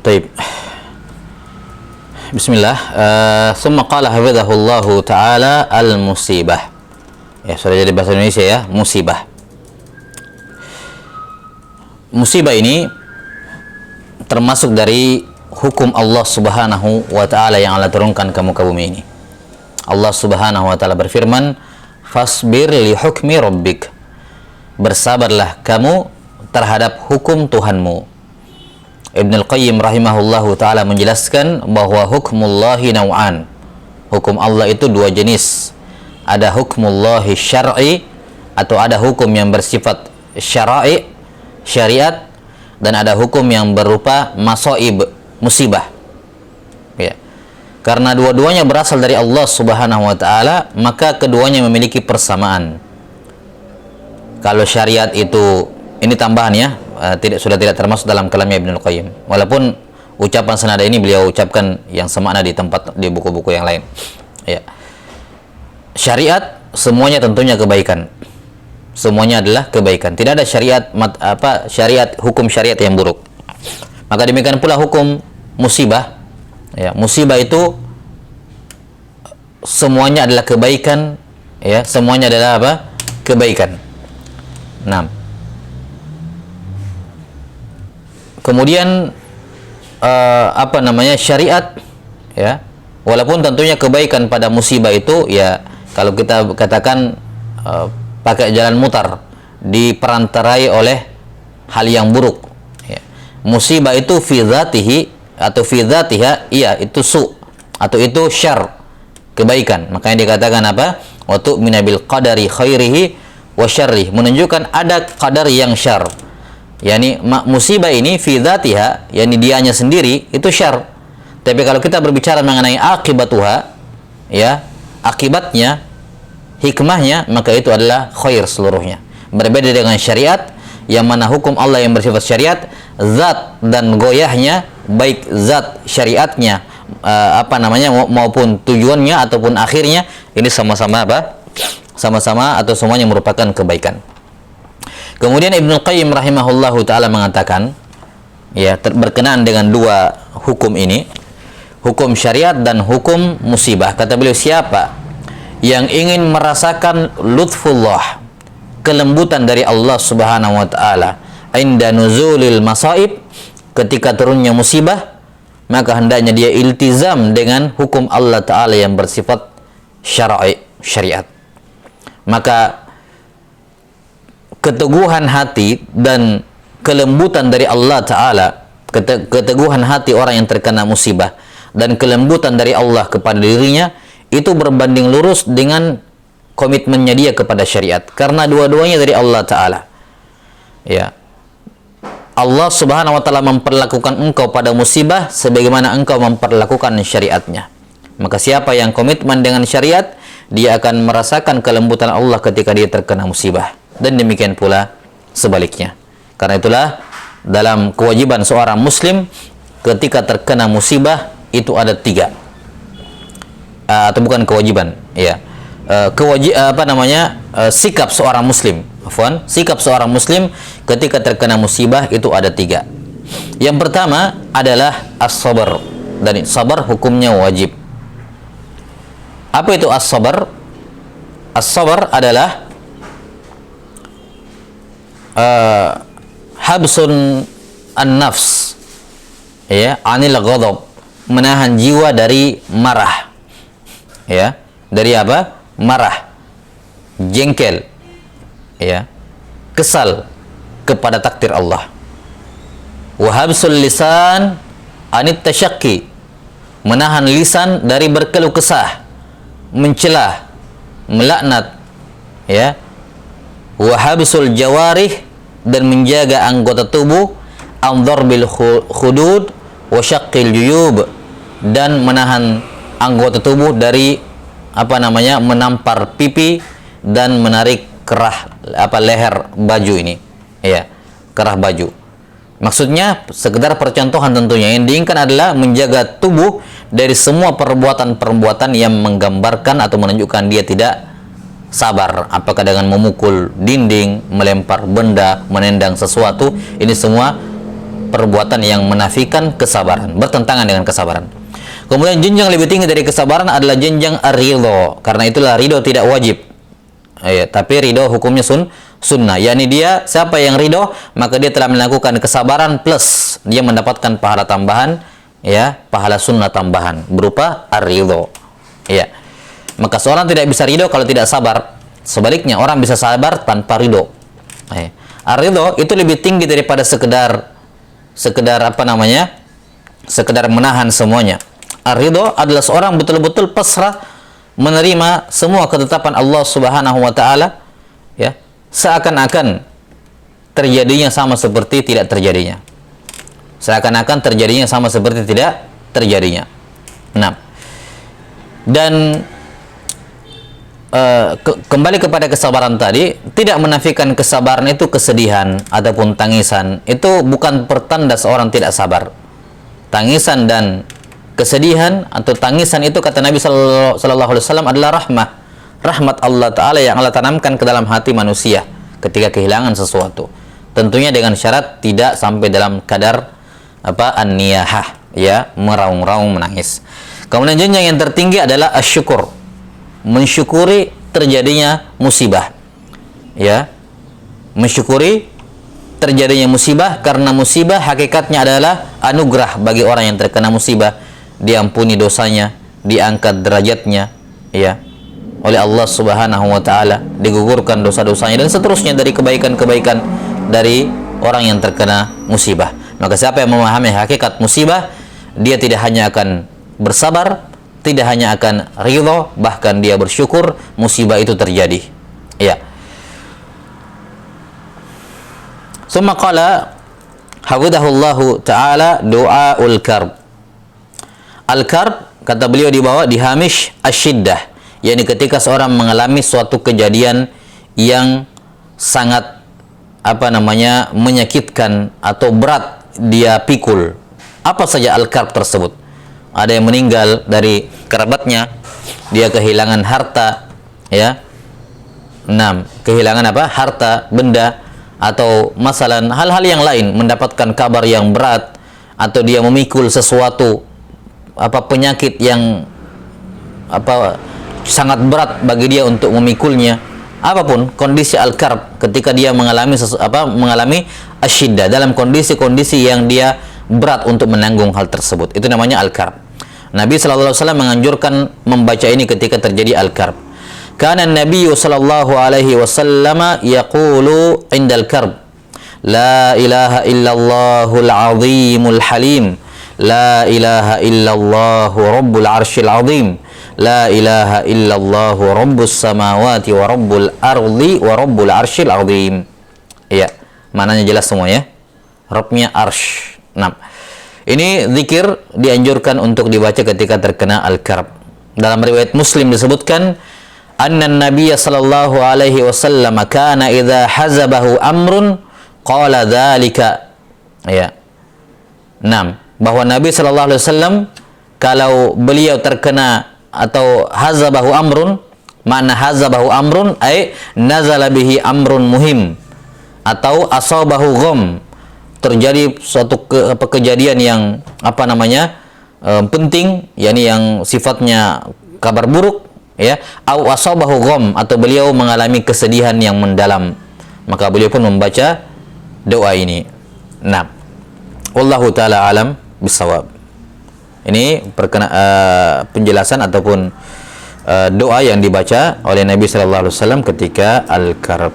Taib. Bismillah. Summa qala hafizahullahu ta'ala al-musibah. Ya, sudah jadi bahasa Indonesia ya, musibah. Musibah ini termasuk dari hukum Allah Subhanahu wa ta'ala yang Allah turunkan ke muka bumi ini. Allah Subhanahu wa ta'ala berfirman, "Fasbir li hukmi rabbik." Bersabarlah kamu terhadap hukum Tuhanmu. Ibnul Qayyim rahimahullahu ta'ala menjelaskan bahwa hukmullahi naw'an. Hukum Allah itu dua jenis. Ada hukmullahi syar'i, atau ada hukum yang bersifat syara'i, syariat, dan ada hukum yang berupa masaib, musibah. Ya. Karena dua-duanya berasal dari Allah Subhanahu wa ta'ala, maka keduanya memiliki persamaan. Kalau syariat itu, ini tambahan ya, sudah tidak termasuk dalam kalamnya Ibnul Qayyim. Walaupun ucapan senada ini beliau ucapkan yang semakna di buku-buku yang lain. Ya. Syariat semuanya tentunya kebaikan. Semuanya adalah kebaikan. Tidak ada syariat hukum syariat yang buruk. Maka demikian pula hukum musibah. Ya, musibah itu semuanya adalah kebaikan, ya, semuanya adalah apa? Kebaikan. Nah, kemudian syariat, ya, walaupun tentunya kebaikan pada musibah itu, ya, kalau kita katakan pakai jalan mutar, diperantarai oleh hal yang buruk, ya. Musibah itu fi dzatihi atau fi dzatiha, iya, itu su atau itu syar, kebaikan. Makanya dikatakan apa? Wa tu'mina bil qadari khairihi wa syarrih, menunjukkan ada qadar yang syar. Yani musibah ini fi dzatiha, yani dianya sendiri itu syar. Tapi kalau kita berbicara mengenai akibatuha, ya, akibatnya, hikmahnya, maka itu adalah khair seluruhnya. Berbeda dengan syariat, yang mana hukum Allah yang bersifat syariat, zat dan goyahnya, baik zat syariatnya maupun tujuannya ataupun akhirnya, ini sama-sama apa? Sama-sama atau semuanya merupakan kebaikan. Kemudian Ibnul Qayyim rahimahullahu ta'ala mengatakan, ya, berkenaan dengan dua hukum ini, hukum syariat dan hukum musibah. Kata beliau, siapa yang ingin merasakan lutfullah, kelembutan dari Allah Subhanahu wa ta'ala, inda nuzulil masaib, ketika turunnya musibah, maka hendaknya dia iltizam dengan hukum Allah ta'ala yang bersifat syara'i, syariat. Maka keteguhan hati dan kelembutan dari Allah ta'ala, keteguhan hati orang yang terkena musibah dan kelembutan dari Allah kepada dirinya, itu berbanding lurus dengan komitmennya dia kepada syariat, karena dua-duanya dari Allah ta'ala. Ya, Allah Subhanahu wa ta'ala memperlakukan engkau pada musibah sebagaimana engkau memperlakukan syariatnya. Maka siapa yang komitmen dengan syariat, dia akan merasakan kelembutan Allah ketika dia terkena musibah, dan demikian pula sebaliknya. Karena itulah dalam kewajiban seorang muslim ketika terkena musibah itu ada tiga, atau bukan kewajiban, ya, sikap seorang muslim, sikap seorang muslim ketika terkena musibah itu ada tiga. Yang pertama adalah as-sabar, dan sabar hukumnya wajib. Apa itu as-sabar? As-sabar adalah habsun an-nafs, ya, anil ghadab, menahan jiwa dari marah, ya, dari apa? Marah, jengkel, ya, kesal kepada takdir Allah. Wa habsul lisan anit tasyaqi, menahan lisan dari berkeluh kesah, mencela, melaknat, ya. Wa habsul jawarih, dan menjaga anggota tubuh, andhar bil khudud wa syaqqil juyub, dan menahan anggota tubuh dari menampar pipi dan menarik kerah leher baju ini, ya, kerah baju. Maksudnya sekedar percontohan, tentunya yang diinginkan adalah menjaga tubuh dari semua perbuatan-perbuatan yang menggambarkan atau menunjukkan dia tidak sabar, apakah dengan memukul dinding, melempar benda, menendang sesuatu. Ini semua perbuatan yang menafikan kesabaran, bertentangan dengan kesabaran. Kemudian jenjang lebih tinggi dari kesabaran adalah jenjang ar-ridho. Karena itulah ridho tidak wajib. Ya, tapi ridho hukumnya sunnah. Yakni dia, siapa yang ridho, maka dia telah melakukan kesabaran plus dia mendapatkan pahala tambahan, ya, pahala sunnah tambahan berupa ar-ridho. Ya. Maka seorang tidak bisa ridho kalau tidak sabar. Sebaliknya, orang bisa sabar tanpa ridho. Ya. Ar-ridho itu lebih tinggi daripada sekedar apa namanya? Sekedar menahan semuanya. Ar-ridho adalah seorang betul-betul pasrah menerima semua ketetapan Allah Subhanahu wa taala, ya, seakan-akan terjadinya sama seperti tidak terjadinya. Seakan-akan terjadinya sama seperti tidak terjadinya. Nah, dan kembali kepada kesabaran tadi, tidak menafikan kesabaran itu kesedihan ataupun tangisan. Itu bukan pertanda seorang tidak sabar. Tangisan dan kesedihan atau tangisan itu, kata Nabi Sallallahu Alaihi Wasallam, adalah rahmat Allah Ta'ala yang Allah tanamkan ke dalam hati manusia ketika kehilangan sesuatu. Tentunya dengan syarat tidak sampai dalam kadar an-niyahah, ya, meraung-raung menangis. Kemudian jenjang yang tertinggi adalah asyukur, mensyukuri terjadinya musibah, ya, mensyukuri terjadinya musibah, karena musibah hakikatnya adalah anugerah bagi orang yang terkena musibah. Diampuni dosanya, diangkat derajatnya, ya, oleh Allah Subhanahu wa taala, digugurkan dosa-dosanya dan seterusnya dari kebaikan-kebaikan dari orang yang terkena musibah. Maka siapa yang memahami hakikat musibah, dia tidak hanya akan bersabar, tidak hanya akan ridho, bahkan dia bersyukur musibah itu terjadi. Ya. Summa qala hafidhahullahu ta'ala du'aul karb. Al-karb, kata beliau di bawah, di hamish asyiddah, yakni ketika seorang mengalami suatu kejadian yang sangat menyakitkan atau berat dia pikul. Apa saja al-karb tersebut? Ada yang meninggal dari kerabatnya, dia kehilangan harta, ya. 6. Kehilangan harta, benda, atau masalah hal-hal yang lain, mendapatkan kabar yang berat, atau dia memikul sesuatu penyakit yang sangat berat bagi dia untuk memikulnya. Apapun kondisi al-karb, ketika dia mengalami asyiddah, dalam kondisi-kondisi yang dia berat untuk menanggung hal tersebut, itu namanya al-karb. Nabi sallallahu alaihi wasallam menganjurkan membaca ini ketika terjadi al-karb. Kana Nabi sallallahu alaihi wasallam yaqulu indal karb, la ilaha illallahul azimul halim, la ilaha illallahu rabbul arshil azim, la ilaha illallahu rabbus samawati wa rabbul ardi wa rabbul arshil azim. Ya, maknanya jelas semua, ya. Rabbnya arsh. Nah, ini zikir dianjurkan untuk dibaca ketika terkena al-karb. Dalam riwayat Muslim disebutkan, anna Nabiyya sallallahu alaihi wasallam kana idza hazabahu amrun qala dzalika. Ya. 6. Bahwa Nabi sallallahu alaihi wasallam kalau beliau terkena atau hazabahu amrun, makna hazabahu amrun ay nazala bihi amrun muhim, atau asabahu gham, terjadi suatu kejadian yang penting, yakni yang sifatnya kabar buruk, ya, au asabahu gham, atau beliau mengalami kesedihan yang mendalam, maka beliau pun membaca doa ini. Nah, wallahu taala alam bisawab. Ini penjelasan ataupun doa yang dibaca oleh Nabi sallallahu alaihi wasallam ketika al-karb.